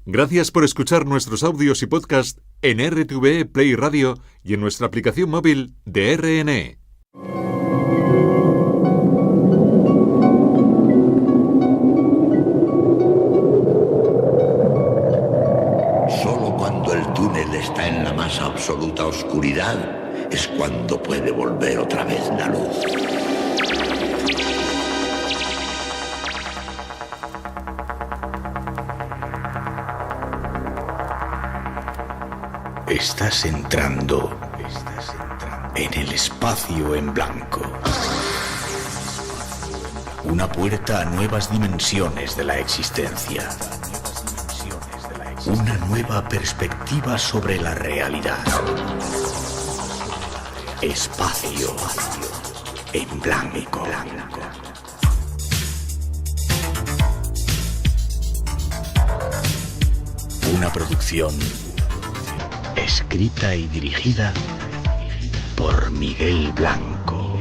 Gracias por escuchar nuestros audios y podcast en RTVE Play Radio y en nuestra aplicación móvil de RNE. Solo cuando el túnel está en la más absoluta oscuridad es cuando puede volver otra vez la luz. Estás entrando en el espacio en blanco. Una puerta a nuevas dimensiones de la existencia. Una nueva perspectiva sobre la realidad. Espacio en blanco. Una producción escrita y dirigida por Miguel Blanco.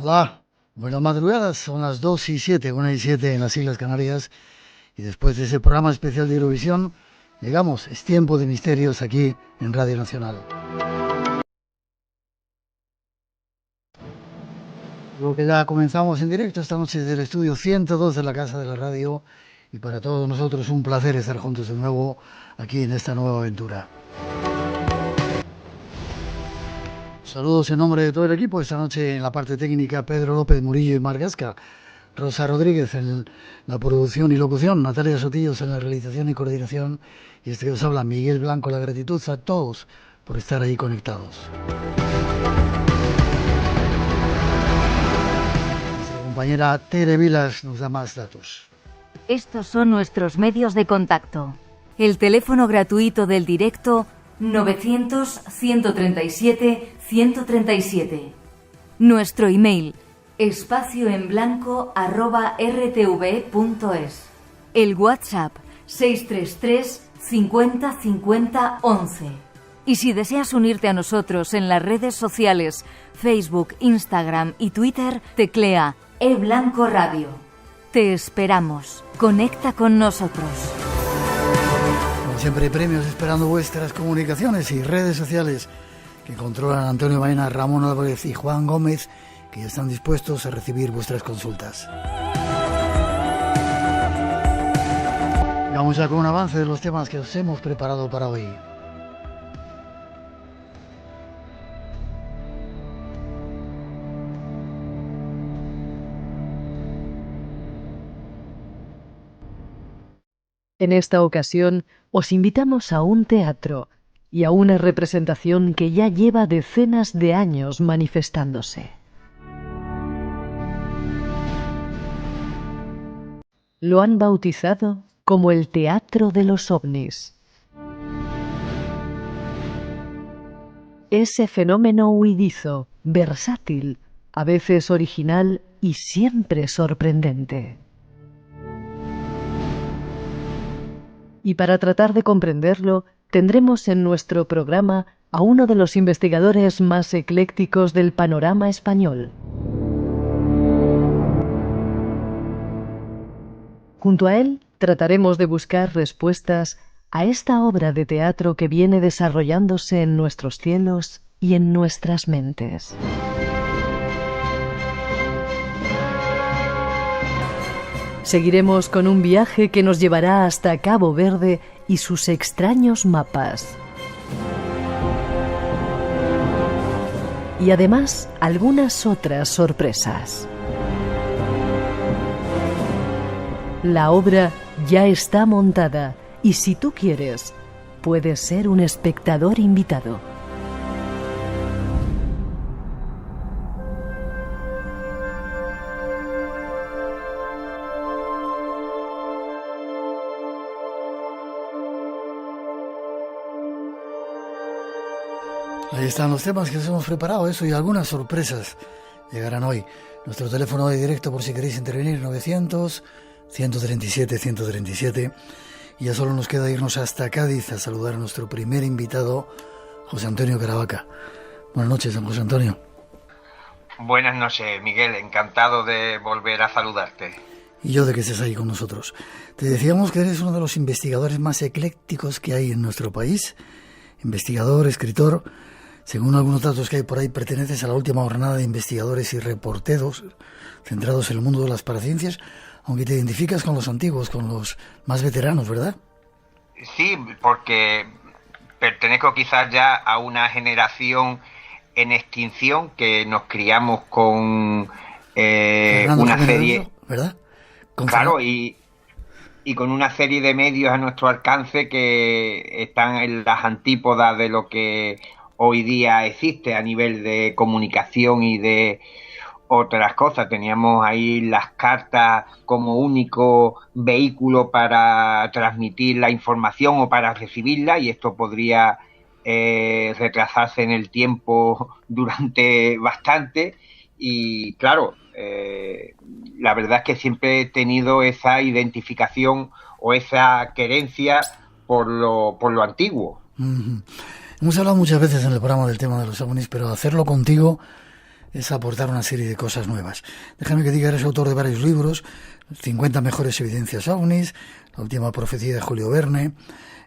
Hola, buenas madrugadas, son las 2:07, 1:07 en las Islas Canarias, y después de ese programa especial de Eurovisión, llegamos, es tiempo de misterios aquí en Radio Nacional. Lo que ya comenzamos en directo esta noche desde el estudio 102 de la Casa de la Radio, y para todos nosotros un placer estar juntos de nuevo aquí en esta nueva aventura. Saludos en nombre de todo el equipo, esta noche en la parte técnica Pedro López Murillo y Mar Gasca, Rosa Rodríguez en la producción y locución, Natalia Sotillos en la realización y coordinación, y este que os habla Miguel Blanco. La gratitud a todos por estar ahí conectados. Compañera Tere Vilas nos da más datos. Estos son nuestros medios de contacto. El teléfono gratuito del directo 900-137-137. Nuestro email espacioenblanco@rtv.es. El WhatsApp 633 50 50 11. Y si deseas unirte a nosotros en las redes sociales Facebook, Instagram y Twitter, teclea eBlanco Radio. Te esperamos. Conecta con nosotros. Como siempre, premios esperando vuestras comunicaciones y redes sociales que controlan Antonio Baena, Ramón Álvarez y Juan Gómez, que ya están dispuestos a recibir vuestras consultas. Vamos ya con un avance de los temas que os hemos preparado para hoy. En esta ocasión os invitamos a un teatro y a una representación que ya lleva decenas de años manifestándose. Lo han bautizado como el Teatro de los OVNIs. Ese fenómeno huidizo, versátil, a veces original y siempre sorprendente. Y para tratar de comprenderlo, tendremos en nuestro programa a uno de los investigadores más eclécticos del panorama español. Junto a él, trataremos de buscar respuestas a esta obra de teatro que viene desarrollándose en nuestros cielos y en nuestras mentes. Seguiremos con un viaje que nos llevará hasta Cabo Verde y sus extraños mapas. Y además, algunas otras sorpresas. La obra ya está montada y si tú quieres, puedes ser un espectador invitado. Ahí están los temas que os hemos preparado, eso y algunas sorpresas llegarán hoy. Nuestro teléfono de directo por si queréis intervenir, 900-137-137. Y ya solo nos queda irnos hasta Cádiz a saludar a nuestro primer invitado, José Antonio Caravaca. Buenas noches, don José Antonio. Buenas noches, Miguel. Encantado de volver a saludarte. Y yo de que estés ahí con nosotros. Te decíamos que eres uno de los investigadores más eclécticos que hay en nuestro país. Investigador, escritor. Según algunos datos que hay por ahí, perteneces a la última jornada de investigadores y reporteros centrados en el mundo de las paraciencias, aunque te identificas con los antiguos, con los más veteranos, ¿verdad? Sí, porque pertenezco quizás ya a una generación en extinción que nos criamos con una serie, ¿verdad? claro, y con una serie de medios a nuestro alcance que están en las antípodas de lo que hoy día existe a nivel de comunicación y de otras cosas. Teníamos ahí las cartas como único vehículo para transmitir la información o para recibirla, y esto podría retrasarse en el tiempo durante bastante. Y claro, la verdad es que siempre he tenido esa identificación o esa querencia por lo antiguo. Uh-huh. Hemos hablado muchas veces en el programa del tema de los ovnis, pero hacerlo contigo es aportar una serie de cosas nuevas. Déjame que diga, eres autor de varios libros: 50 mejores evidencias ovnis, La última profecía de Julio Verne,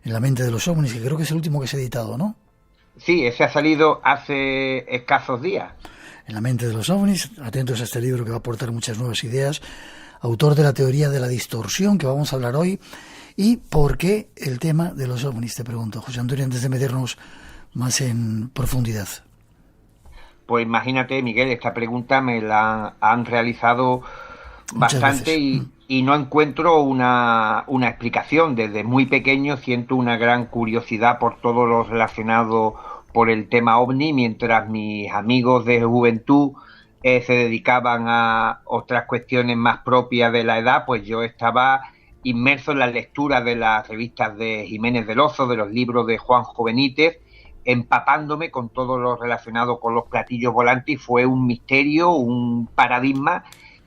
En la mente de los ovnis, que creo que es el último que se ha editado, ¿no? Sí, ese ha salido hace escasos días. En la mente de los ovnis, atentos a este libro que va a aportar muchas nuevas ideas. Autor de la teoría de la distorsión, que vamos a hablar hoy. ¿Y por qué el tema de los ovnis? Te pregunto, José Antonio, antes de meternos más en profundidad. Pues imagínate, Miguel, esta pregunta me la han realizado bastante y no encuentro una explicación. Desde muy pequeño siento una gran curiosidad por todo lo relacionado por el tema ovni, mientras mis amigos de juventud se dedicaban a otras cuestiones más propias de la edad, pues yo estaba inmerso en la lectura de las revistas de Jiménez del Oso, de los libros de Juanjo Benítez, empapándome con todo lo relacionado con los platillos volantes, y fue un misterio, un paradigma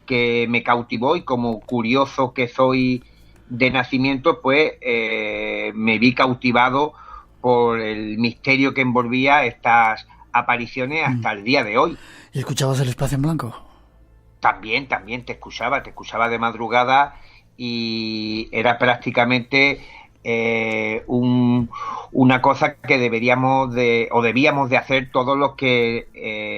que me cautivó, y como curioso que soy de nacimiento, pues me vi cautivado por el misterio que envolvía estas apariciones hasta el día de hoy. ¿Y escuchabas El Espacio en Blanco? También te escuchaba de madrugada, y era prácticamente una cosa que debíamos de hacer todos los que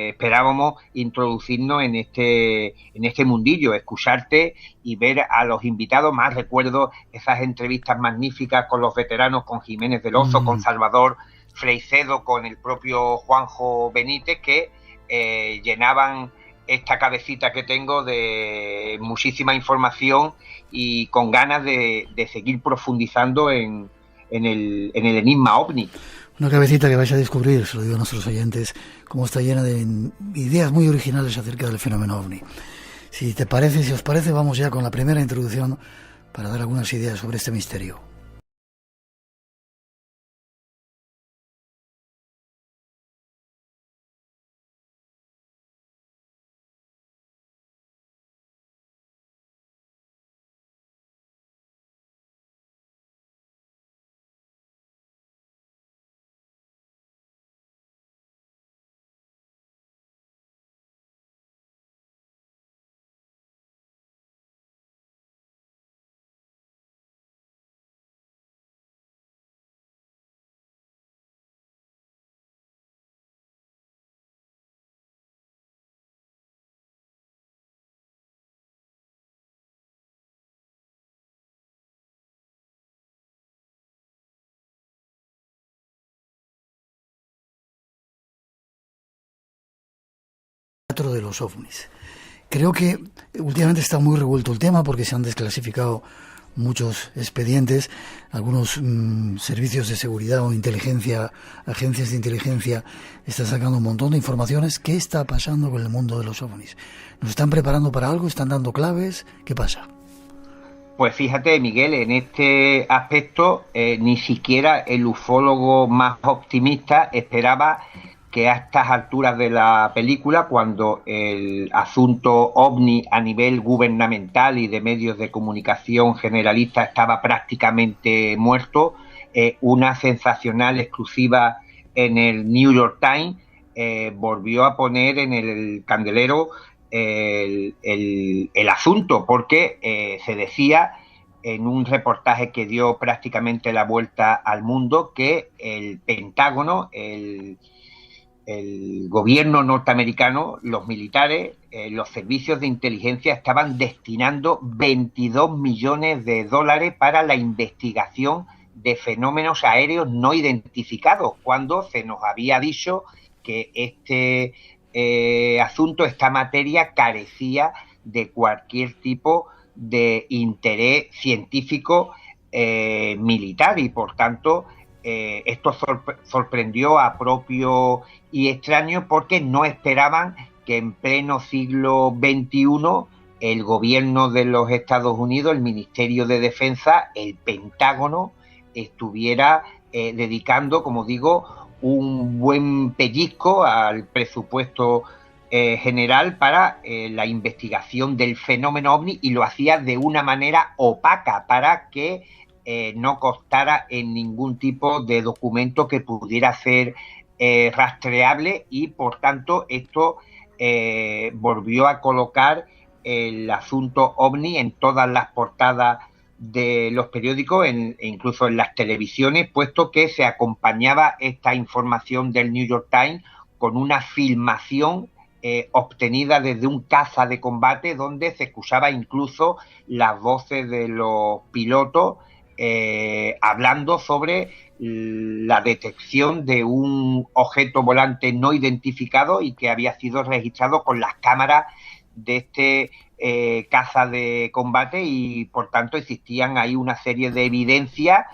esperábamos introducirnos en este mundillo, escucharte y ver a los invitados. Más recuerdo esas entrevistas magníficas con los veteranos, con Jiménez del Oso, con Salvador Freixedo, con el propio Juanjo Benítez, que llenaban esta cabecita que tengo de muchísima información y con ganas de seguir profundizando en el enigma ovni. Una cabecita que vais a descubrir, se lo digo a nuestros oyentes, cómo está llena de ideas muy originales acerca del fenómeno ovni. Si os parece, vamos ya con la primera introducción para dar algunas ideas sobre este misterio. De los ovnis. Creo que últimamente está muy revuelto el tema porque se han desclasificado muchos expedientes, algunos servicios de seguridad o inteligencia, agencias de inteligencia están sacando un montón de informaciones. ¿Qué está pasando con el mundo de los ovnis? ¿Nos están preparando para algo? ¿Están dando claves? ¿Qué pasa? Pues fíjate, Miguel, en este aspecto ni siquiera el ufólogo más optimista esperaba que a estas alturas de la película, cuando el asunto ovni a nivel gubernamental y de medios de comunicación generalista estaba prácticamente muerto, una sensacional exclusiva en el New York Times volvió a poner en el candelero el asunto, porque se decía en un reportaje que dio prácticamente la vuelta al mundo que el Pentágono, el gobierno norteamericano, los militares, los servicios de inteligencia estaban destinando 22 millones de dólares para la investigación de fenómenos aéreos no identificados, cuando se nos había dicho que este asunto, esta materia, carecía de cualquier tipo de interés científico militar, y por tanto esto sorprendió a propio y extraño, porque no esperaban que en pleno siglo XXI el gobierno de los Estados Unidos, el Ministerio de Defensa, el Pentágono, estuviera dedicando, como digo, un buen pellizco al presupuesto general para la investigación del fenómeno OVNI, y lo hacía de una manera opaca para que no constara en ningún tipo de documento que pudiera ser rastreable, y por tanto esto volvió a colocar el asunto OVNI en todas las portadas de los periódicos, e incluso en las televisiones, puesto que se acompañaba esta información del New York Times con una filmación obtenida desde un caza de combate, donde se escuchaba incluso las voces de los pilotos hablando sobre la detección de un objeto volante no identificado y que había sido registrado con las cámaras de este caza de combate, y por tanto existían ahí una serie de evidencias,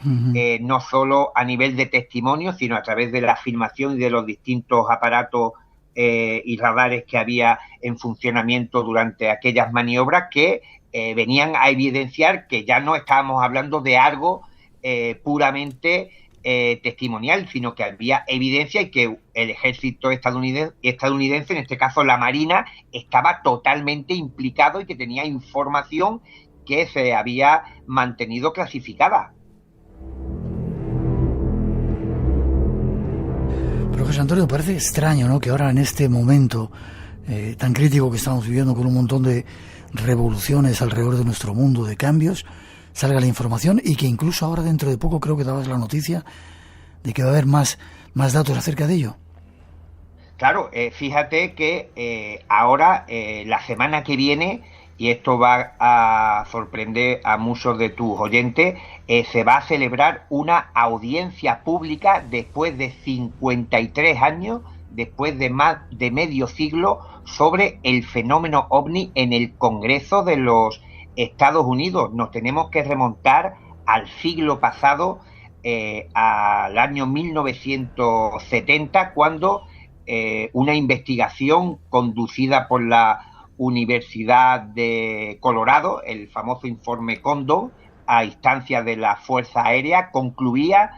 no solo a nivel de testimonio, sino a través de la filmación y de los distintos aparatos y radares que había en funcionamiento durante aquellas maniobras, que venían a evidenciar que ya no estábamos hablando de algo puramente testimonial, sino que había evidencia, y que el ejército estadounidense, en este caso la Marina, estaba totalmente implicado y que tenía información que se había mantenido clasificada. Pero José Antonio, parece extraño, ¿no?, que ahora, en este momento tan crítico que estamos viviendo, con un montón de revoluciones alrededor de nuestro mundo, de cambios, salga la información, y que incluso ahora, dentro de poco, creo que dabas la noticia de que va a haber más datos acerca de ello. Claro, fíjate que ahora, la semana que viene, y esto va a sorprender a muchos de tus oyentes, se va a celebrar una audiencia pública después de 53 años, después de más de medio siglo, sobre el fenómeno OVNI en el Congreso de los Estados Unidos. Nos tenemos que remontar al siglo pasado, al año 1970, cuando una investigación conducida por la Universidad de Colorado, el famoso informe Condon, a instancias de la Fuerza Aérea, concluía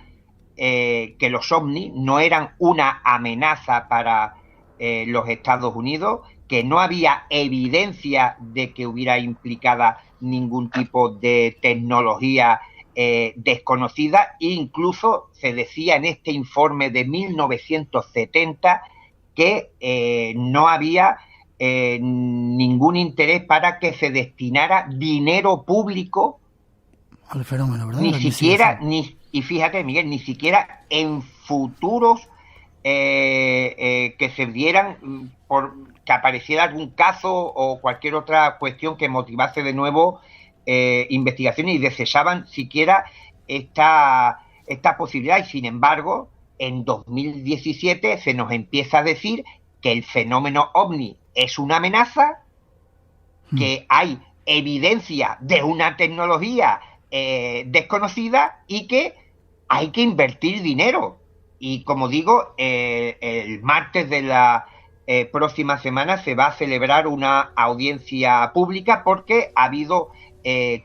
que los ovnis no eran una amenaza para los Estados Unidos, que no había evidencia de que hubiera implicada ningún tipo de tecnología desconocida, e incluso se decía en este informe de 1970 que no había ningún interés para que se destinara dinero público al fenómeno, ¿verdad? Ni siquiera, y fíjate, Miguel, ni siquiera en futuros que se dieran por que apareciera algún caso o cualquier otra cuestión que motivase de nuevo investigaciones, y desechaban siquiera esta posibilidad. Y sin embargo, en 2017 se nos empieza a decir que el fenómeno OVNI es una amenaza, que hay evidencia de una tecnología desconocida y que hay que invertir dinero. Y como digo, el martes de la próxima semana se va a celebrar una audiencia pública, porque ha habido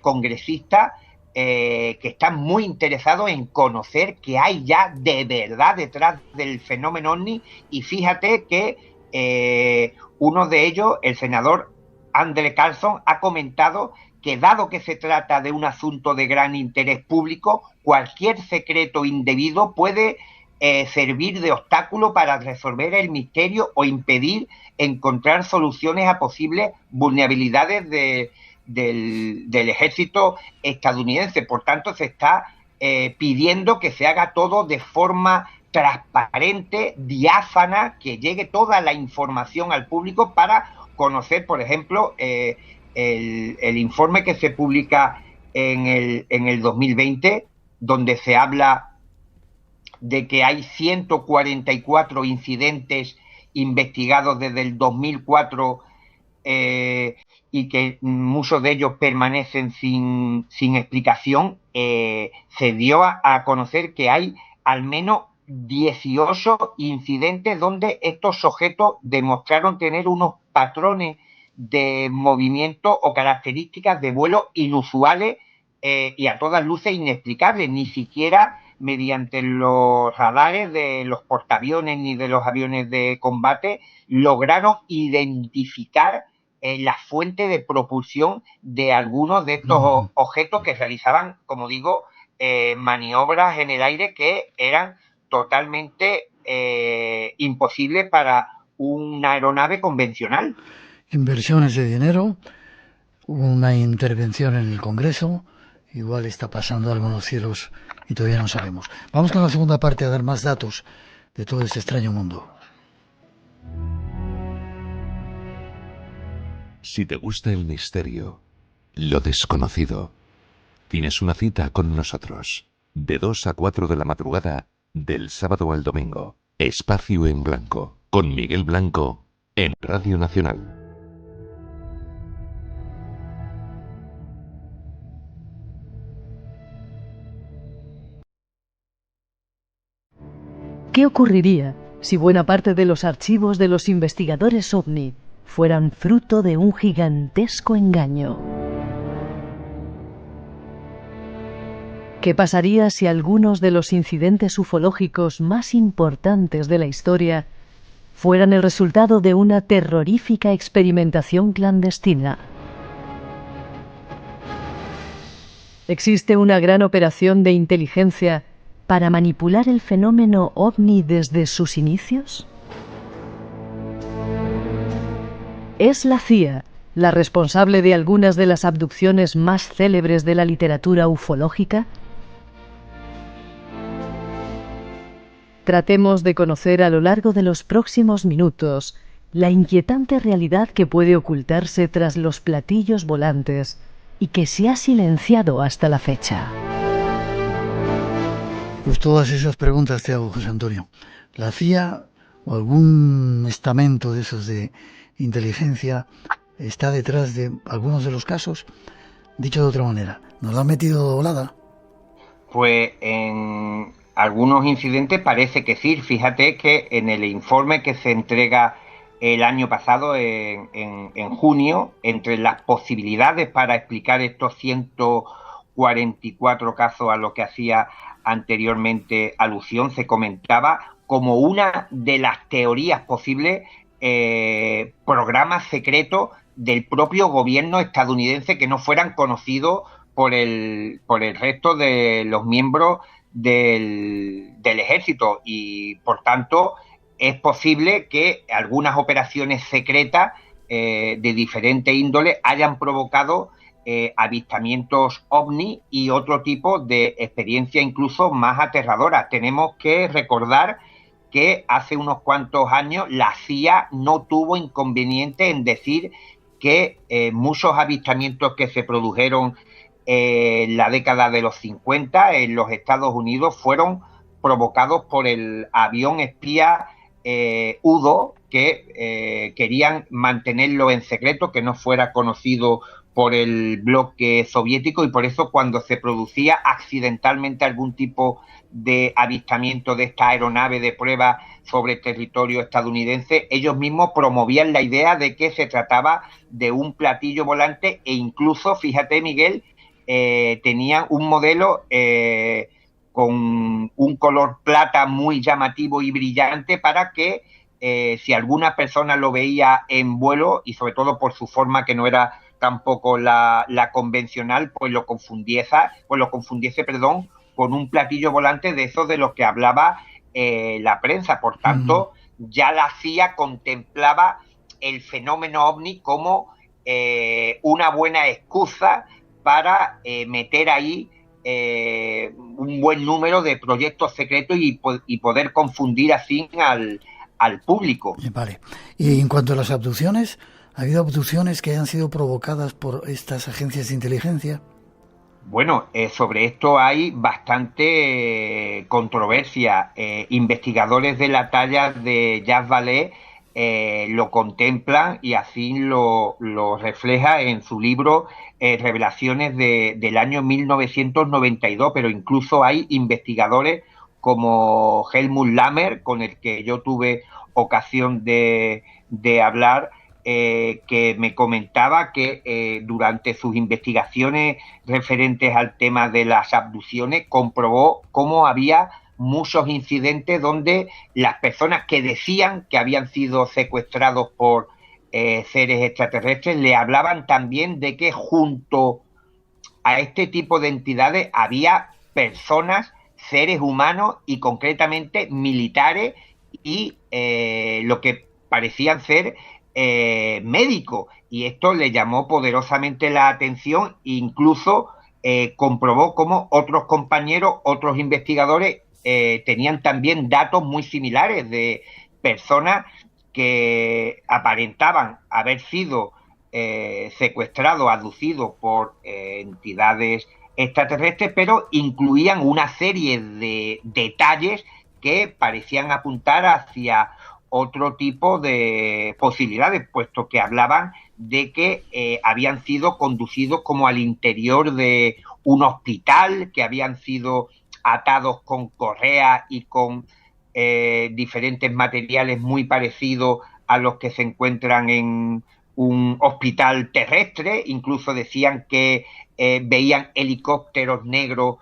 congresistas que están muy interesados en conocer qué hay ya de verdad detrás del fenómeno OVNI. Y fíjate que uno de ellos, el senador Andrew Carlson, ha comentado que, dado que se trata de un asunto de gran interés público, cualquier secreto indebido puede servir de obstáculo para resolver el misterio o impedir encontrar soluciones a posibles vulnerabilidades del ejército estadounidense. Por tanto, se está pidiendo que se haga todo de forma transparente, diáfana, que llegue toda la información al público para conocer, por ejemplo, el informe que se publica en el 2020, donde se habla de que hay 144 incidentes investigados desde el 2004 y que muchos de ellos permanecen sin explicación. Se dio a conocer que hay al menos 18 incidentes donde estos sujetos demostraron tener unos patrones de movimiento o características de vuelo inusuales y a todas luces inexplicables. Ni siquiera mediante los radares de los portaaviones ni de los aviones de combate lograron identificar la fuente de propulsión de algunos de estos objetos que realizaban, como digo, maniobras en el aire que eran totalmente imposibles para una aeronave convencional. Inversiones de dinero, una intervención en el Congreso, igual está pasando algo en los cielos y todavía no sabemos. Vamos con la segunda parte a dar más datos de todo este extraño mundo. Si te gusta el misterio, lo desconocido, tienes una cita con nosotros. De 2 a 4 de la madrugada, del sábado al domingo. Espacio en Blanco, con Miguel Blanco, en Radio Nacional. ¿Qué ocurriría si buena parte de los archivos de los investigadores OVNI fueran fruto de un gigantesco engaño? ¿Qué pasaría si algunos de los incidentes ufológicos más importantes de la historia fueran el resultado de una terrorífica experimentación clandestina? ¿Existe una gran operación de inteligencia para manipular el fenómeno OVNI desde sus inicios? ¿Es la CIA la responsable de algunas de las abducciones más célebres de la literatura ufológica? Tratemos de conocer a lo largo de los próximos minutos la inquietante realidad que puede ocultarse tras los platillos volantes y que se ha silenciado hasta la fecha. Pues todas esas preguntas te hago, José Antonio. ¿La CIA o algún estamento de esos de inteligencia está detrás de algunos de los casos? Dicho de otra manera, ¿nos lo han metido volada? Pues en algunos incidentes parece que sí. Fíjate que en el informe que se entrega el año pasado, en junio, entre las posibilidades para explicar estos 144 casos a los que hacía anteriormente alusión, se comentaba como una de las teorías posibles programas secretos del propio gobierno estadounidense que no fueran conocidos por el resto de los miembros del ejército, y por tanto es posible que algunas operaciones secretas de diferente índole hayan provocado avistamientos OVNI y otro tipo de experiencia incluso más aterradora. Tenemos que recordar que hace unos cuantos años la CIA no tuvo inconveniente en decir que muchos avistamientos que se produjeron en la década de los 50 en los Estados Unidos fueron provocados por el avión espía U-2, que querían mantenerlo en secreto, que no fuera conocido por el bloque soviético, y por eso cuando se producía accidentalmente algún tipo de avistamiento de esta aeronave de prueba sobre territorio estadounidense, ellos mismos promovían la idea de que se trataba de un platillo volante, e incluso, fíjate, Miguel, tenían un modelo con un color plata muy llamativo y brillante para que si alguna persona lo veía en vuelo, y sobre todo por su forma que no era tampoco la convencional, pues lo confundiese con un platillo volante de esos de los que hablaba la prensa. Por tanto, ya la CIA contemplaba el fenómeno OVNI como una buena excusa para meter ahí un buen número de proyectos secretos y poder confundir así al público. Vale. Y en cuanto a las abducciones, ¿ha habido abducciones que hayan sido provocadas por estas agencias de inteligencia? Bueno, sobre esto hay bastante controversia. Investigadores de la talla de Jacques Vallée lo contemplan y así lo refleja en su libro Revelaciones del año 1992, pero incluso hay investigadores como Helmut Lammer, con el que yo tuve ocasión de hablar, que me comentaba que durante sus investigaciones referentes al tema de las abducciones comprobó cómo había muchos incidentes donde las personas que decían que habían sido secuestrados por seres extraterrestres le hablaban también de que junto a este tipo de entidades había personas, seres humanos y concretamente militares y lo que parecían ser médico, y esto le llamó poderosamente la atención e incluso comprobó cómo otros compañeros, otros investigadores tenían también datos muy similares de personas que aparentaban haber sido secuestrados, abducidos por entidades extraterrestres, pero incluían una serie de detalles que parecían apuntar hacia otro tipo de posibilidades, puesto que hablaban de que habían sido conducidos como al interior de un hospital, que habían sido atados con correas y con diferentes materiales muy parecidos a los que se encuentran en un hospital terrestre. Incluso decían que veían helicópteros negros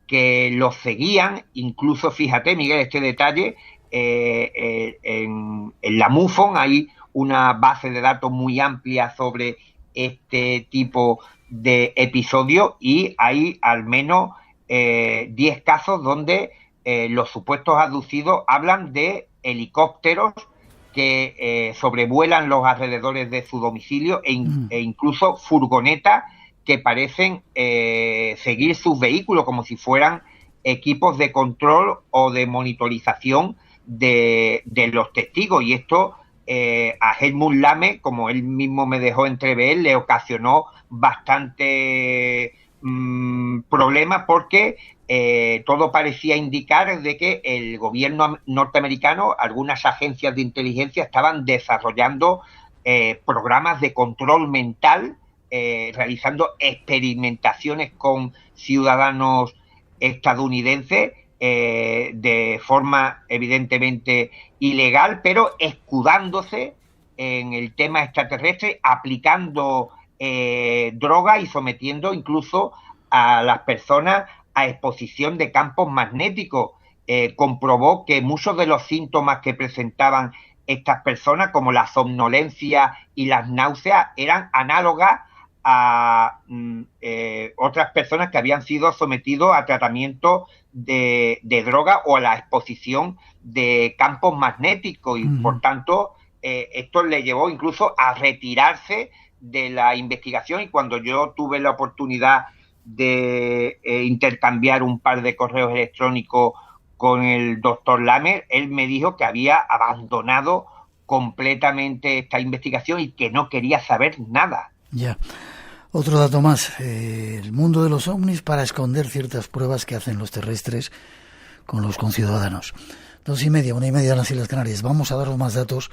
que los seguían. Incluso, fíjate, Miguel, este detalle, en la MUFON hay una base de datos muy amplia sobre este tipo de episodios y hay al menos 10 casos donde los supuestos abducidos hablan de helicópteros que sobrevuelan los alrededores de su domicilio e incluso furgonetas que parecen seguir sus vehículos como si fueran equipos de control o de monitorización de los testigos. Y esto a Helmut Lammer, como él mismo me dejó entrever, le ocasionó bastante problemas porque todo parecía indicar de que el gobierno norteamericano, algunas agencias de inteligencia estaban desarrollando programas de control mental, realizando experimentaciones con ciudadanos estadounidenses de forma evidentemente ilegal, pero escudándose en el tema extraterrestre, aplicando droga y sometiendo incluso a las personas a exposición de campos magnéticos. Comprobó que muchos de los síntomas que presentaban estas personas, como la somnolencia y las náuseas, eran análogas a otras personas que habían sido sometidos a tratamiento de droga o a la exposición de campos magnéticos y por tanto esto le llevó incluso a retirarse de la investigación. Y cuando yo tuve la oportunidad de intercambiar un par de correos electrónicos con el doctor Lammer, él me dijo que había abandonado completamente esta investigación y que no quería saber nada. Ya. Otro dato más, el mundo de los ovnis para esconder ciertas pruebas que hacen los terrestres con los conciudadanos. 2:30, 1:30 en las Islas Canarias. Vamos a daros más datos.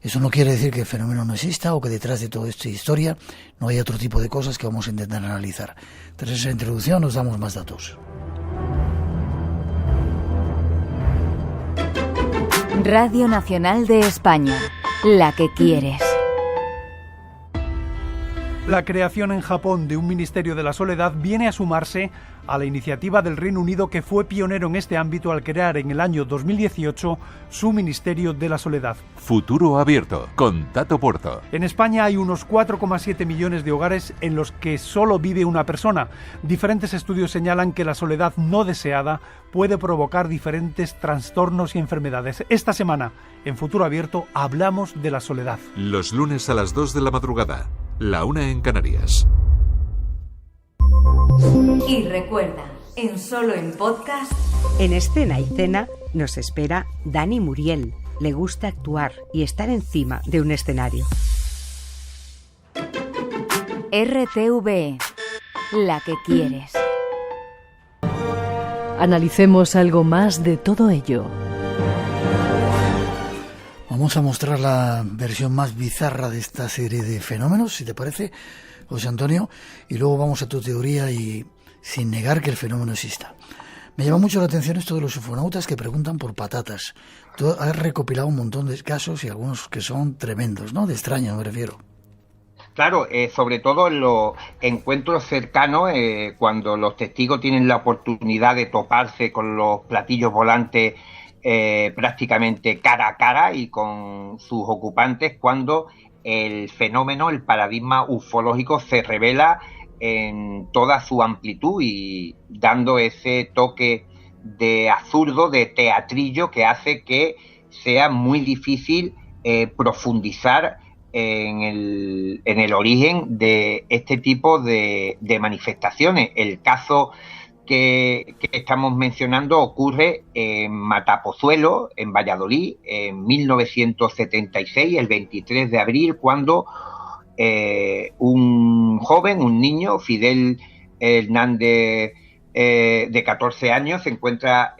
Eso no quiere decir que el fenómeno no exista o que detrás de toda esta historia no haya otro tipo de cosas que vamos a intentar analizar. Tras esa introducción nos damos más datos. Radio Nacional de España, la que quieres. La creación en Japón de un Ministerio de la Soledad viene a sumarse a la iniciativa del Reino Unido, que fue pionero en este ámbito al crear en el año 2018 su Ministerio de la Soledad. Futuro Abierto, con Tato Puerto. En España hay unos 4,7 millones de hogares en los que solo vive una persona. Diferentes estudios señalan que la soledad no deseada puede provocar diferentes trastornos y enfermedades. Esta semana, en Futuro Abierto, hablamos de la soledad. Los lunes a las 2 de la madrugada, la 1 en Canarias. Y recuerda, en Solo en Podcast, en Escena y Cena nos espera Dani Muriel. Le gusta actuar y estar encima de un escenario. RTV, la que quieres. Analicemos algo más de todo ello. Vamos a mostrar la versión más bizarra de esta serie de fenómenos, si te parece, José Antonio, y luego vamos a tu teoría y sin negar que el fenómeno exista. Me llama mucho la atención esto de los ufonautas que preguntan por patatas. Tú has recopilado un montón de casos y algunos que son tremendos, ¿no? De extraño, me refiero. Claro, sobre todo en los encuentros cercanos, cuando los testigos tienen la oportunidad de toparse con los platillos volantes prácticamente cara a cara y con sus ocupantes, cuando el fenómeno, el paradigma ufológico se revela en toda su amplitud y dando ese toque de absurdo, de teatrillo, que hace que sea muy difícil profundizar en el origen de este tipo de manifestaciones. El caso que estamos mencionando ocurre en Matapozuelo, en Valladolid, en 1976, el 23 de abril, cuando un joven, un niño, Fidel Hernández, de 14 años, se encuentra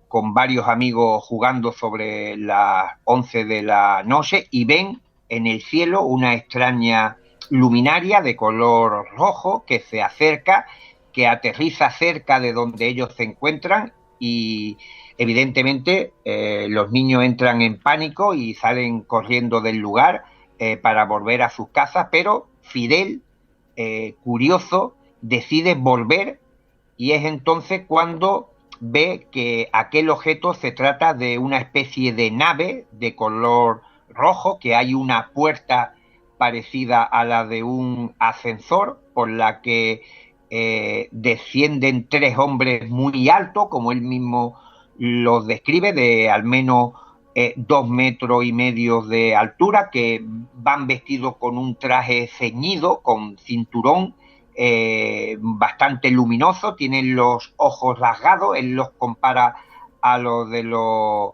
con varios amigos jugando sobre las 11 de la noche y ven en el cielo una extraña luminaria de color rojo que se acerca, que aterriza cerca de donde ellos se encuentran y evidentemente los niños entran en pánico y salen corriendo del lugar para volver a sus casas, pero Fidel, curioso, decide volver y es entonces cuando ve que aquel objeto se trata de una especie de nave de color rojo, que hay una puerta parecida a la de un ascensor por la que descienden tres hombres muy altos, como él mismo los describe, de al menos 2,5 metros de altura, que van vestidos con un traje ceñido, con cinturón bastante luminoso, tienen los ojos rasgados. Él los compara a los de los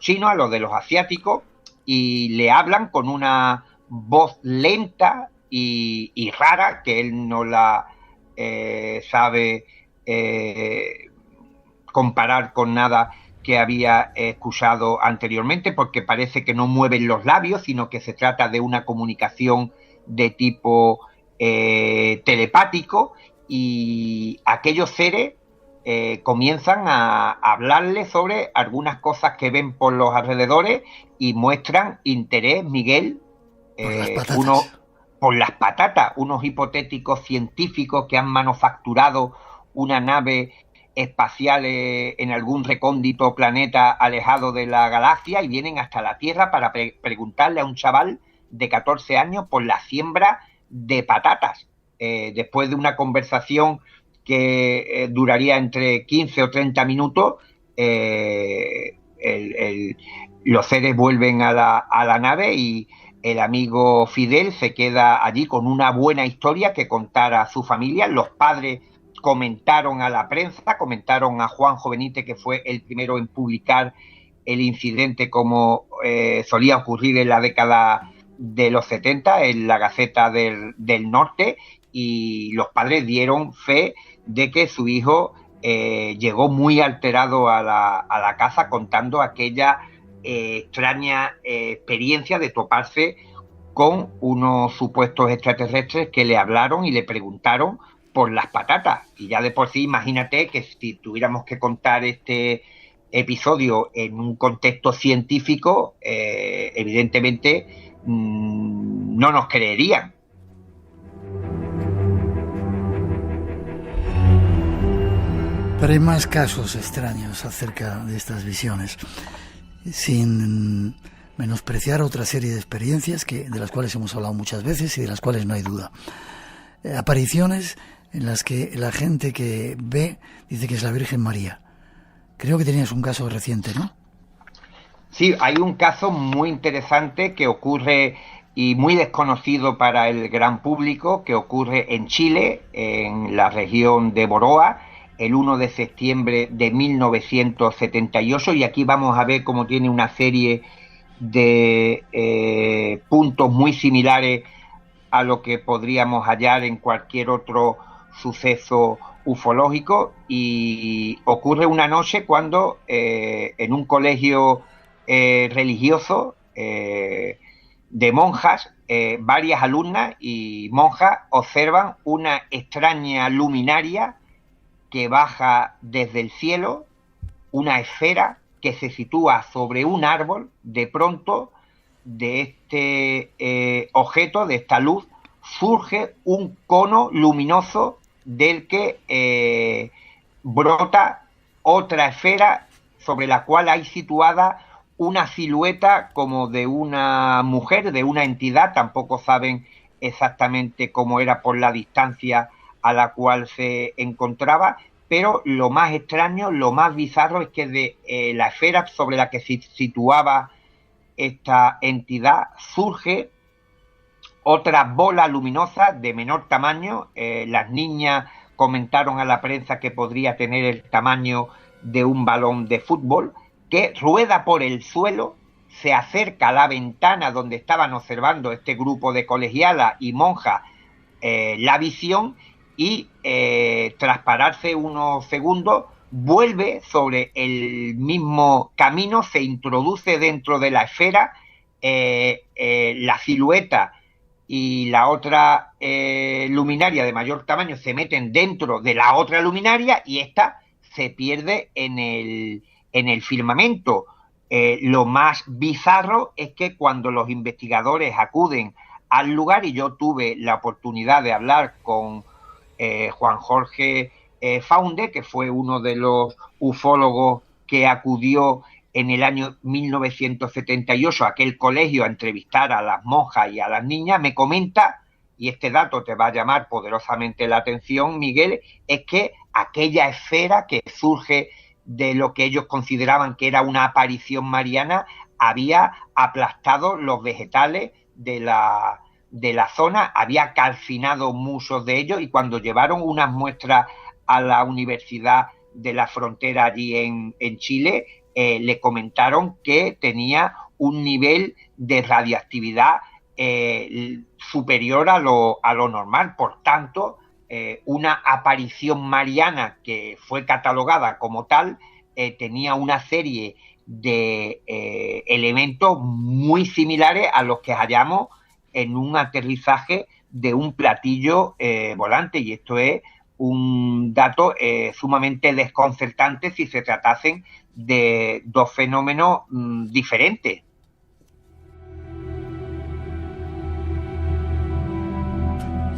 chinos, a los de los asiáticos, y le hablan con una voz lenta y rara, que él no la sabe comparar con nada que había escuchado anteriormente, porque parece que no mueven los labios, sino que se trata de una comunicación de tipo telepático, y aquellos seres comienzan a hablarle sobre algunas cosas que ven por los alrededores y muestran interés, Miguel, por las patatas, unos hipotéticos científicos que han manufacturado una nave espacial en algún recóndito planeta alejado de la galaxia y vienen hasta la Tierra para preguntarle a un chaval de 14 años por la siembra de patatas. Después de una conversación que duraría entre 15 o 30 minutos, los seres vuelven a la nave y el amigo Fidel se queda allí con una buena historia que contar a su familia. Los padres comentaron a la prensa, comentaron a Juanjo Benítez, que fue el primero en publicar el incidente, como solía ocurrir en la década de los 70 en la Gaceta del Norte, y los padres dieron fe de que su hijo llegó muy alterado a la casa, contando aquella extraña experiencia de toparse con unos supuestos extraterrestres que le hablaron y le preguntaron por las patatas. Y ya de por sí, imagínate que si tuviéramos que contar este episodio en un contexto científico, evidentemente no nos creerían. Pero hay más casos extraños acerca de estas visiones, sin menospreciar otra serie de experiencias de las cuales hemos hablado muchas veces y de las cuales no hay duda. Apariciones en las que la gente que ve dice que es la Virgen María. Creo que tenías un caso reciente, ¿no? Sí, hay un caso muy interesante que ocurre y muy desconocido para el gran público, que ocurre en Chile, en la región de Boroa, el 1 de septiembre de 1978, y aquí vamos a ver cómo tiene una serie de puntos muy similares a lo que podríamos hallar en cualquier otro suceso ufológico. Y ocurre una noche cuando en un colegio religioso de monjas, varias alumnas y monjas observan una extraña luminaria que baja desde el cielo, una esfera que se sitúa sobre un árbol. De pronto, de este objeto, de esta luz, surge un cono luminoso del que brota otra esfera sobre la cual hay situada una silueta como de una mujer, de una entidad. Tampoco saben exactamente cómo era por la distancia a la cual se encontraba, pero lo más extraño, lo más bizarro es que de la esfera sobre la que se situaba esta entidad surge otra bola luminosa de menor tamaño. Las niñas comentaron a la prensa que podría tener el tamaño de un balón de fútbol, que rueda por el suelo, se acerca a la ventana donde estaban observando este grupo de colegialas y monjas la visión, y tras pararse unos segundos vuelve sobre el mismo camino, se introduce dentro de la esfera. La silueta y la otra luminaria de mayor tamaño se meten dentro de la otra luminaria y esta se pierde en el firmamento. Lo más bizarro es que cuando los investigadores acuden al lugar, y yo tuve la oportunidad de hablar con Juan Jorge Faunde, que fue uno de los ufólogos que acudió en el año 1978 a aquel colegio a entrevistar a las monjas y a las niñas, me comenta, y este dato te va a llamar poderosamente la atención, Miguel, es que aquella esfera que surge de lo que ellos consideraban que era una aparición mariana había aplastado los vegetales de la zona, había calcinado muchos de ellos, y cuando llevaron unas muestras a la Universidad de la Frontera allí en Chile, le comentaron que tenía un nivel de radiactividad superior a lo normal. Por tanto, una aparición mariana que fue catalogada como tal tenía una serie de elementos muy similares a los que hallamos en un aterrizaje de un platillo volante, y esto es un dato sumamente desconcertante si se tratasen de dos fenómenos diferentes.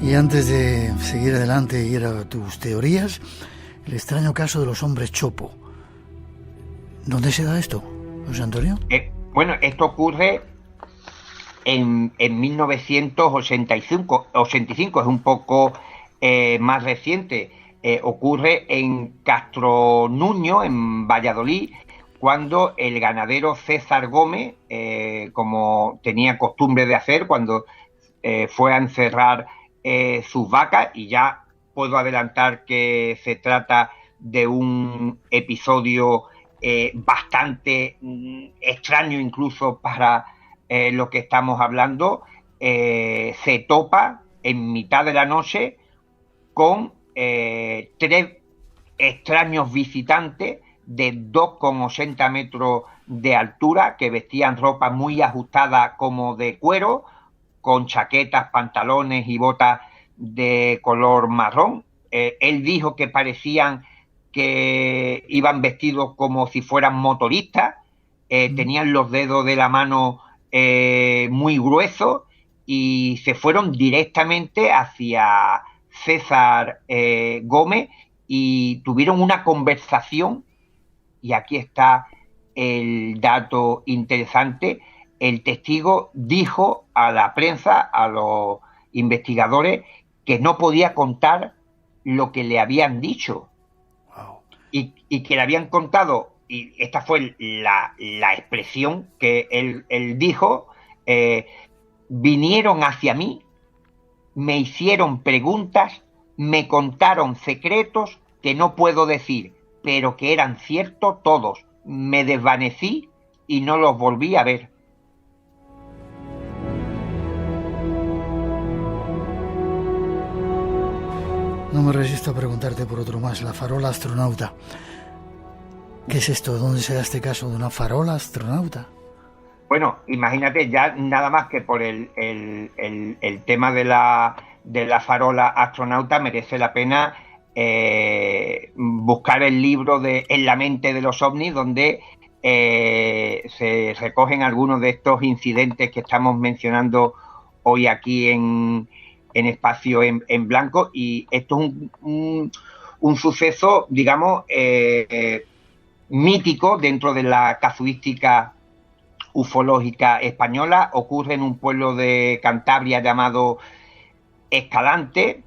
Y antes de seguir adelante y ir a tus teorías, el extraño caso de los hombres chopo. ¿Dónde se da esto, José Antonio? Bueno, esto ocurre en 1985, es un poco más reciente. Ocurre en Castro Nuño, en Valladolid, cuando el ganadero César Gómez, como tenía costumbre de hacer cuando fue a encerrar sus vacas, y ya puedo adelantar que se trata de un episodio bastante extraño incluso para lo que estamos hablando, se topa en mitad de la noche con 3 extraños visitantes de 2,80 metros de altura, que vestían ropa muy ajustada como de cuero, con chaquetas, pantalones y botas de color marrón. Él dijo que parecían que iban vestidos como si fueran motoristas, tenían los dedos de la mano muy gruesos, y se fueron directamente hacia César Gómez, y tuvieron una conversación, y aquí está el dato interesante. El testigo dijo a la prensa, a los investigadores, que no podía contar lo que le habían dicho. Wow. Y que le habían contado, y esta fue la expresión que él dijo, vinieron hacia mí, me hicieron preguntas, me contaron secretos que no puedo decir, pero que eran ciertos todos. Me desvanecí y no los volví a ver. No me resisto a preguntarte por otro más, la farola astronauta. ¿Qué es esto? ¿Dónde se da este caso de una farola astronauta? Bueno, imagínate, ya nada más que por el tema de la farola astronauta merece la pena buscar el libro de En la mente de los ovnis, donde se recogen algunos de estos incidentes que estamos mencionando hoy aquí en Espacio en Blanco, y esto es un suceso, digamos, mítico dentro de la casuística ufológica española. Ocurre en un pueblo de Cantabria llamado Escalante,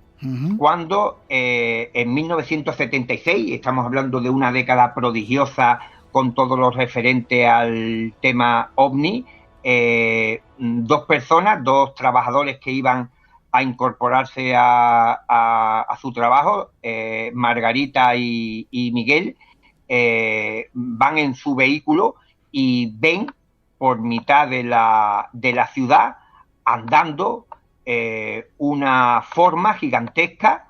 cuando en 1976, estamos hablando de una década prodigiosa con todo lo referente al tema ovni, dos personas, dos trabajadores que iban a incorporarse a su trabajo, Margarita y Miguel, van en su vehículo y ven por mitad de la ciudad, andando, una forma gigantesca,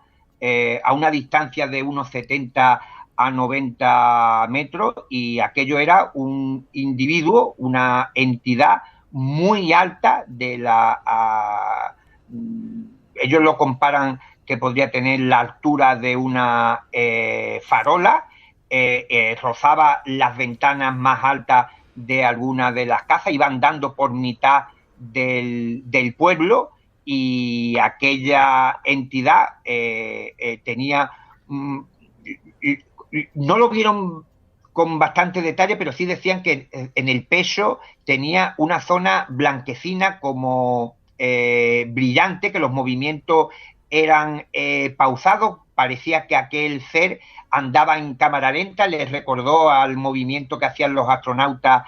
a una distancia de unos 70 a 90 metros, y aquello era un individuo, una entidad muy alta ellos lo comparan que podría tener la altura de una farola, rozaba las ventanas más altas de alguna de las casas, iba andando por mitad del pueblo, y aquella entidad tenía, no lo vieron con bastante detalle, pero sí decían que en el pecho tenía una zona blanquecina como brillante, que los movimientos eran pausados, parecía que aquel ser andaba en cámara lenta, les recordó al movimiento que hacían los astronautas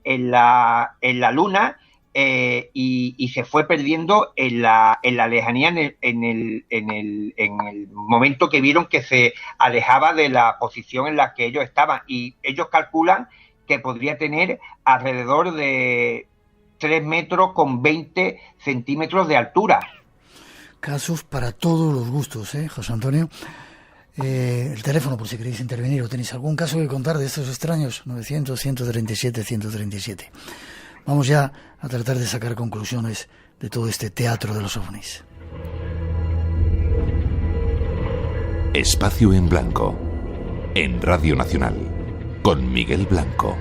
en la Luna, y se fue perdiendo en la lejanía en el momento que vieron que se alejaba de la posición en la que ellos estaban, y ellos calculan que podría tener alrededor de 3 metros con 20 centímetros de altura. Casos para todos los gustos, José Antonio. El teléfono, por si queréis intervenir o tenéis algún caso que contar de estos extraños, 900-137-137. Vamos ya a tratar de sacar conclusiones de todo este teatro de los ovnis. Espacio en Blanco, en Radio Nacional, con Miguel Blanco.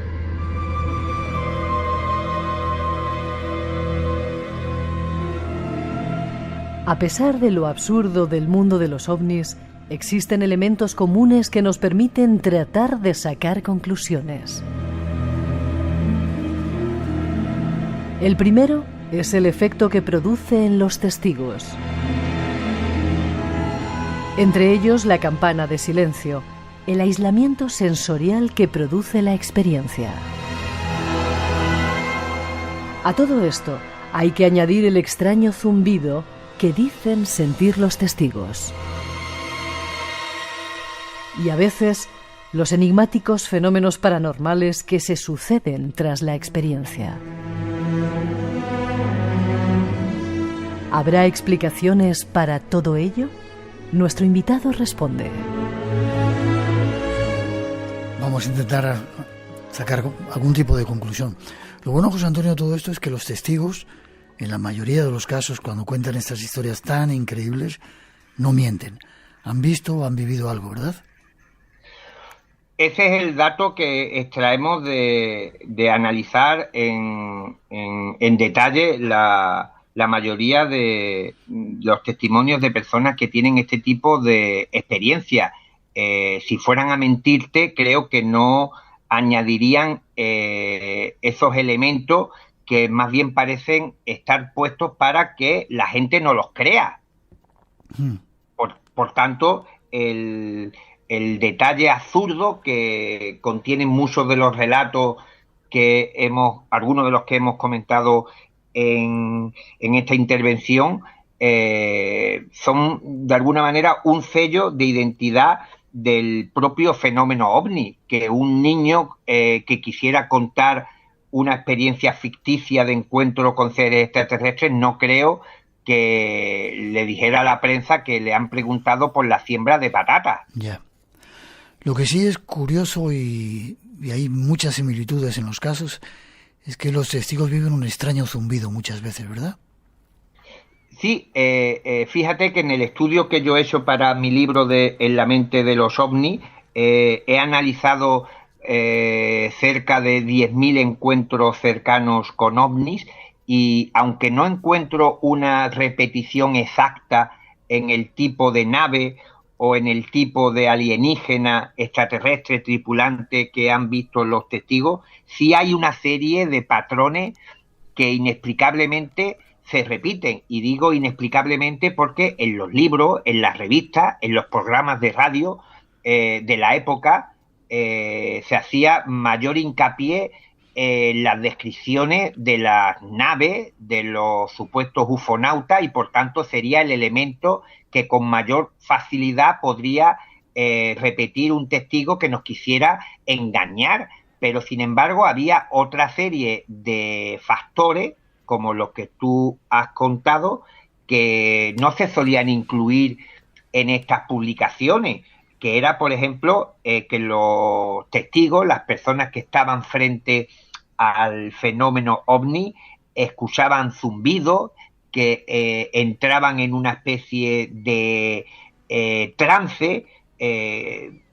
A pesar de lo absurdo del mundo de los ovnis, existen elementos comunes que nos permiten tratar de sacar conclusiones. El primero es el efecto que produce en los testigos. Entre ellos, la campana de silencio, el aislamiento sensorial que produce la experiencia. A todo esto, hay que añadir el extraño zumbido que dicen sentir los testigos. Y a veces, los enigmáticos fenómenos paranormales que se suceden tras la experiencia. ¿Habrá explicaciones para todo ello? Nuestro invitado responde. Vamos a intentar sacar algún tipo de conclusión. Lo bueno, José Antonio, de todo esto es que los testigos, en la mayoría de los casos, cuando cuentan estas historias tan increíbles, no mienten. Han visto o han vivido algo, ¿verdad? Ese es el dato que extraemos de analizar en detalle la mayoría de los testimonios de personas que tienen este tipo de experiencia. si fueran a mentirte, creo que no añadirían esos elementos que más bien parecen estar puestos para que la gente no los crea. Por tanto, el detalle absurdo que contienen muchos de los relatos algunos de los que hemos comentado en esta intervención, son de alguna manera un sello de identidad del propio fenómeno ovni, que un niño que quisiera contar una experiencia ficticia de encuentro con seres extraterrestres, no creo que le dijera a la prensa que le han preguntado por la siembra de patatas. Ya. Lo que sí es curioso y hay muchas similitudes en los casos es que los testigos viven un extraño zumbido muchas veces, ¿verdad? Sí, fíjate que en el estudio que yo he hecho para mi libro de En la mente de los ovnis, he analizado cerca de 10.000 encuentros cercanos con ovnis, y aunque no encuentro una repetición exacta en el tipo de nave o en el tipo de alienígena extraterrestre tripulante que han visto los testigos, sí hay una serie de patrones que inexplicablemente se repiten. Y digo inexplicablemente porque en los libros, en las revistas, en los programas de radio de la época, se hacía mayor hincapié en las descripciones de las naves, de los supuestos ufonautas, y por tanto sería el elemento que con mayor facilidad podría repetir un testigo que nos quisiera engañar. Pero sin embargo había otra serie de factores, como los que tú has contado, que no se solían incluir en estas publicaciones, que era, por ejemplo, que los testigos, las personas que estaban frente al fenómeno ovni, escuchaban zumbidos, que entraban en una especie de trance,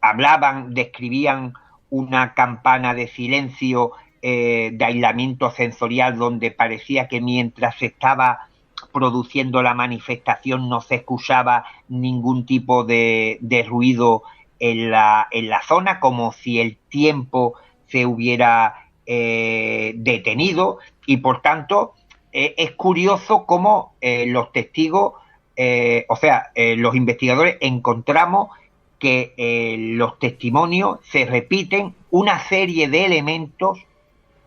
hablaban, describían una campana de silencio, de aislamiento sensorial, donde parecía que mientras se estaba produciendo la manifestación no se escuchaba ningún tipo de ruido en la zona, como si el tiempo se hubiera detenido. Y por tanto es curioso cómo los testigos, los investigadores, encontramos que los testimonios se repiten una serie de elementos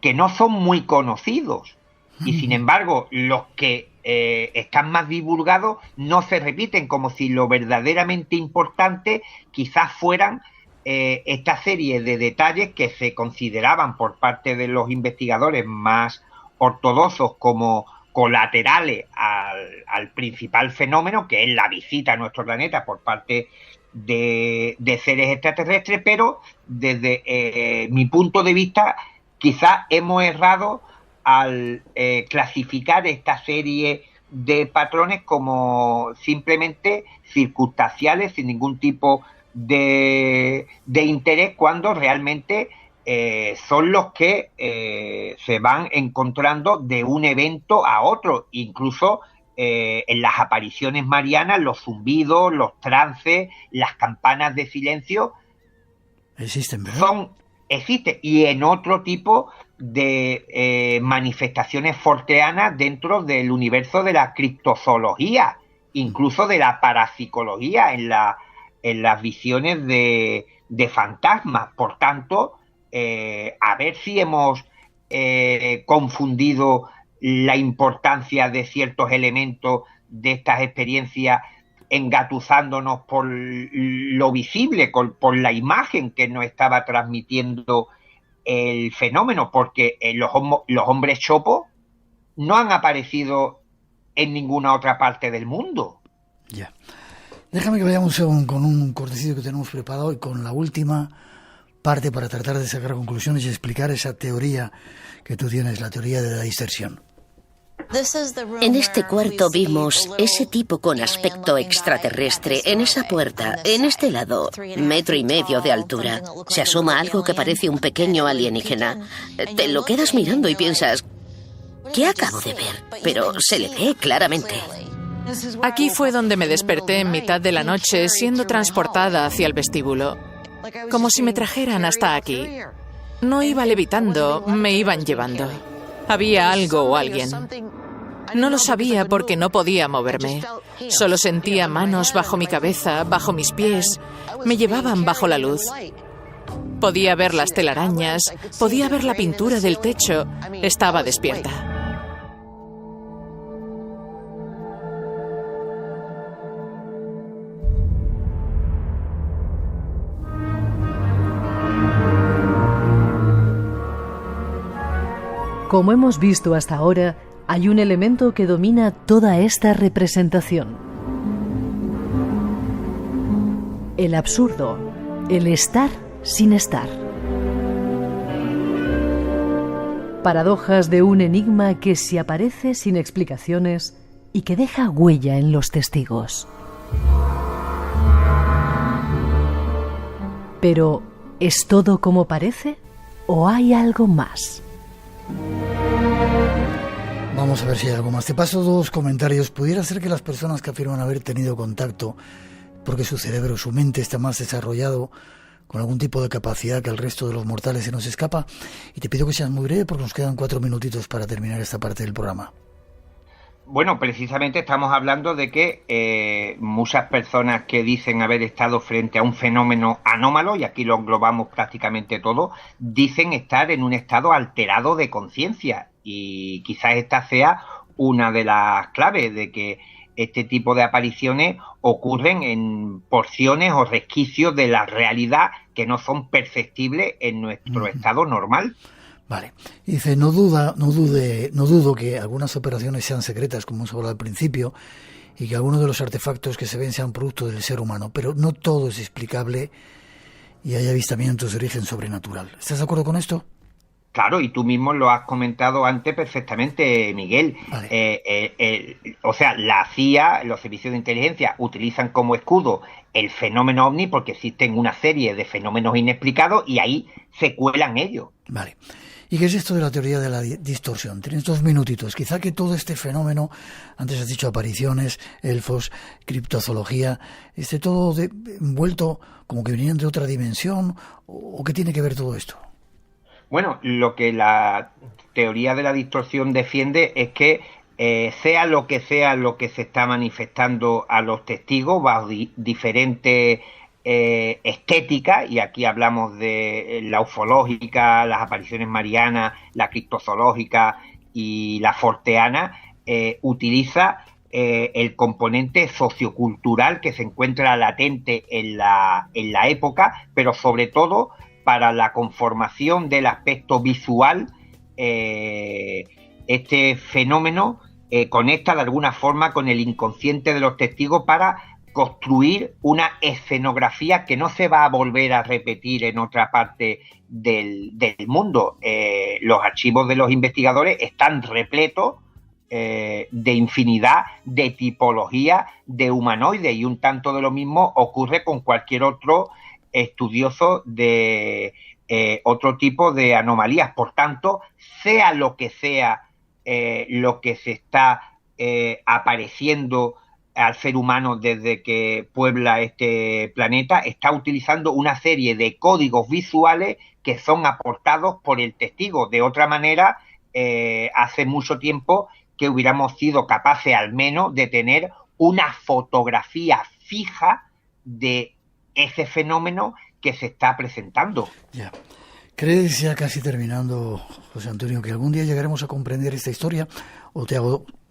que no son muy conocidos, y sin embargo los que están más divulgados no se repiten, como si lo verdaderamente importante quizás fueran esta serie de detalles que se consideraban por parte de los investigadores más ortodoxos como colaterales al principal fenómeno, que es la visita a nuestro planeta por parte de seres extraterrestres. Pero desde mi punto de vista quizás hemos errado al clasificar esta serie de patrones como simplemente circunstanciales, sin ningún tipo de interés, cuando realmente son los que se van encontrando de un evento a otro. Incluso en las apariciones marianas, los zumbidos, los trances, las campanas de silencio existen, ¿verdad? Existen, y en otro tipo de manifestaciones forteanas dentro del universo de la criptozoología, incluso de la parapsicología, en las visiones de fantasmas. Por tanto, a ver si hemos confundido la importancia de ciertos elementos de estas experiencias, engatusándonos por lo visible, por la imagen que nos estaba transmitiendo el fenómeno, porque los hombres chopos no han aparecido en ninguna otra parte del mundo. Ya. Déjame que vayamos con un cortecito que tenemos preparado y con la última parte para tratar de sacar conclusiones y explicar esa teoría que tú tienes, la teoría de la dispersión. En este cuarto vimos ese tipo con aspecto extraterrestre en esa puerta, en este lado, 1,5 metros de altura. Se asoma algo que parece un pequeño alienígena. Te lo quedas mirando y piensas, ¿qué acabo de ver? Pero se le ve claramente. Aquí fue donde me desperté en mitad de la noche, siendo transportada hacia el vestíbulo, como si me trajeran hasta aquí. No iba levitando, me iban llevando. Había algo o alguien. No lo sabía porque no podía moverme. Solo sentía manos bajo mi cabeza, bajo mis pies. Me llevaban bajo la luz. Podía ver las telarañas, podía ver la pintura del techo. Estaba despierta. Como hemos visto hasta ahora, hay un elemento que domina toda esta representación. El absurdo, el estar sin estar. Paradojas de un enigma que se aparece sin explicaciones y que deja huella en los testigos. Pero, ¿es todo como parece o hay algo más? Vamos a ver si hay algo más. Te paso 2 comentarios. Pudiera ser que las personas que afirman haber tenido contacto, porque su cerebro, su mente está más desarrollado, con algún tipo de capacidad que el resto de los mortales se nos escapa. Y te pido que seas muy breve porque nos quedan 4 minutitos para terminar esta parte del programa. Bueno, precisamente estamos hablando de que muchas personas que dicen haber estado frente a un fenómeno anómalo, y aquí lo englobamos prácticamente todo, dicen estar en un estado alterado de conciencia. Y quizás esta sea una de las claves de que este tipo de apariciones ocurren en porciones o resquicios de la realidad que no son perceptibles en nuestro estado normal. Vale. Dice, no dudo que algunas operaciones sean secretas, como hemos hablado al principio, y que algunos de los artefactos que se ven sean producto del ser humano, pero no todo es explicable y hay avistamientos de origen sobrenatural. ¿Estás de acuerdo con esto? Claro, y tú mismo lo has comentado antes perfectamente, Miguel. Vale. O sea, la CIA, los servicios de inteligencia, utilizan como escudo el fenómeno OVNI porque existen una serie de fenómenos inexplicados y ahí se cuelan ellos. Vale. ¿Y qué es esto de la teoría de la distorsión? Tienes 2 minutitos. Quizá que todo este fenómeno, antes has dicho apariciones, elfos, criptozoología, esté todo envuelto como que venían de otra dimensión, ¿o qué tiene que ver todo esto? Bueno, lo que la teoría de la distorsión defiende es que sea lo que se está manifestando a los testigos, bajo diferentes estéticas, y aquí hablamos de la ufológica, las apariciones marianas, la criptozoológica y la forteana, utiliza el componente sociocultural que se encuentra latente en la época, pero sobre todo para la conformación del aspecto visual. Este fenómeno conecta de alguna forma con el inconsciente de los testigos para construir una escenografía que no se va a volver a repetir en otra parte del mundo. Los archivos de los investigadores están repletos de infinidad de tipologías de humanoides, y un tanto de lo mismo ocurre con cualquier otro estudioso de otro tipo de anomalías. Por tanto, sea lo que sea lo que se está apareciendo al ser humano desde que puebla este planeta, está utilizando una serie de códigos visuales que son aportados por el testigo. De otra manera, hace mucho tiempo que hubiéramos sido capaces al menos de tener una fotografía fija de ese fenómeno que se está presentando. Ya. ¿Crees, ya casi terminando, José Antonio, que algún día llegaremos a comprender esta historia? ¿O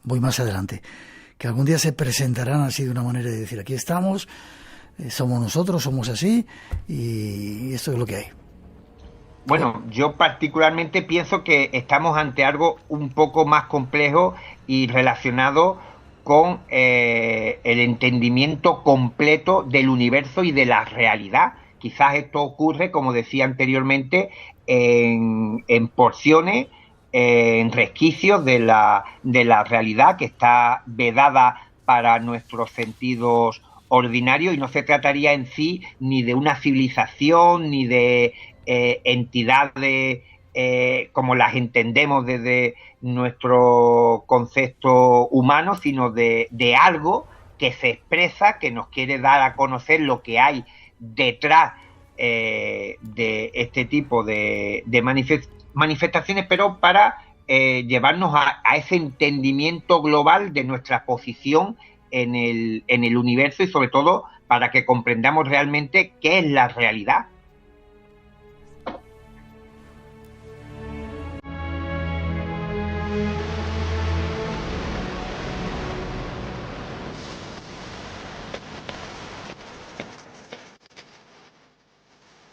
voy más adelante? ¿Que algún día se presentarán así de una manera de decir, aquí estamos, somos nosotros, somos así, y esto es lo que hay? Bueno, yo particularmente pienso que estamos ante algo un poco más complejo y relacionado con el entendimiento completo del universo y de la realidad. Quizás esto ocurre, como decía anteriormente, en porciones, en resquicios de la realidad que está vedada para nuestros sentidos ordinarios, y no se trataría en sí ni de una civilización ni de entidades como las entendemos desde nuestro concepto humano, sino de algo que se expresa, que nos quiere dar a conocer lo que hay detrás de este tipo de manifestaciones, pero para llevarnos a ese entendimiento global de nuestra posición en el universo, y sobre todo para que comprendamos realmente qué es la realidad.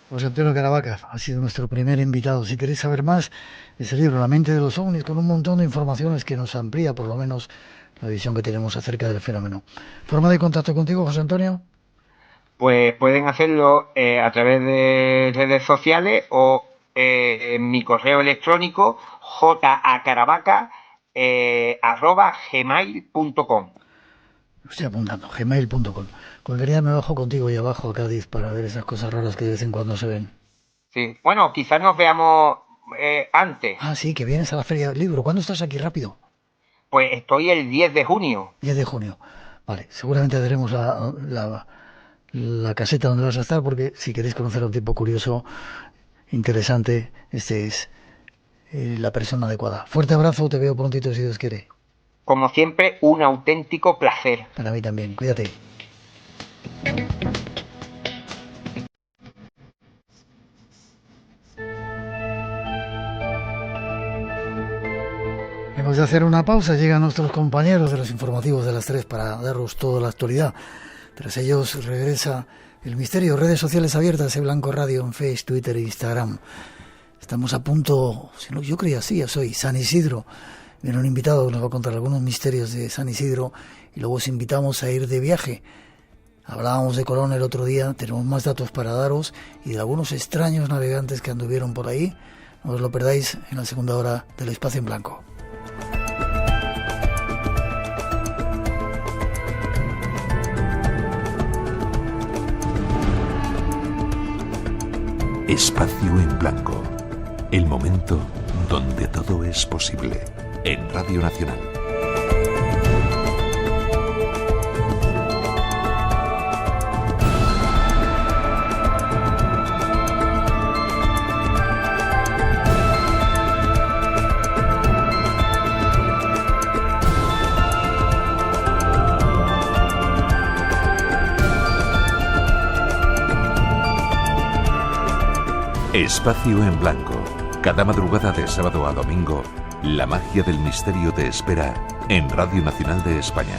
José Antonio Caravaca ha sido nuestro primer invitado. Si queréis saber más, ese libro, La mente de los ovnis, con un montón de informaciones que nos amplía por lo menos la visión que tenemos acerca del fenómeno. ¿Forma de contacto contigo, José Antonio? Pues pueden hacerlo a través de redes sociales o en mi correo electrónico jacaravaca@gmail.com. Estoy apuntando, gmail.com. Cualquier día me bajo contigo y abajo a Cádiz para ver esas cosas raras que de vez en cuando se ven. Sí, bueno, quizás nos veamos antes. Ah, sí, que vienes a la Feria del Libro. ¿Cuándo estás aquí? Rápido. Pues estoy el 10 de junio. 10 de junio. Vale, seguramente daremos la caseta donde vas a estar, porque si queréis conocer a un tipo curioso, interesante, este es la persona adecuada. Fuerte abrazo, te veo prontito si Dios quiere. Como siempre, un auténtico placer. Para mí también, cuídate. Hemos de hacer una pausa, llegan nuestros compañeros de los informativos de las 3 para daros toda la actualidad. Tras ellos regresa El Misterio, redes sociales abiertas, Blanco Radio en Facebook, Twitter e Instagram. Estamos a punto, si no, yo creía así, ya soy San Isidro. Viene un invitado que nos va a contar algunos misterios de San Isidro y luego os invitamos a ir de viaje. Hablábamos de Colón el otro día, tenemos más datos para daros y de algunos extraños navegantes que anduvieron por ahí. No os lo perdáis en la segunda hora del Espacio en Blanco. Espacio en Blanco. El momento donde todo es posible. En Radio Nacional. Espacio en Blanco. Cada madrugada de sábado a domingo, la magia del misterio te espera en Radio Nacional de España.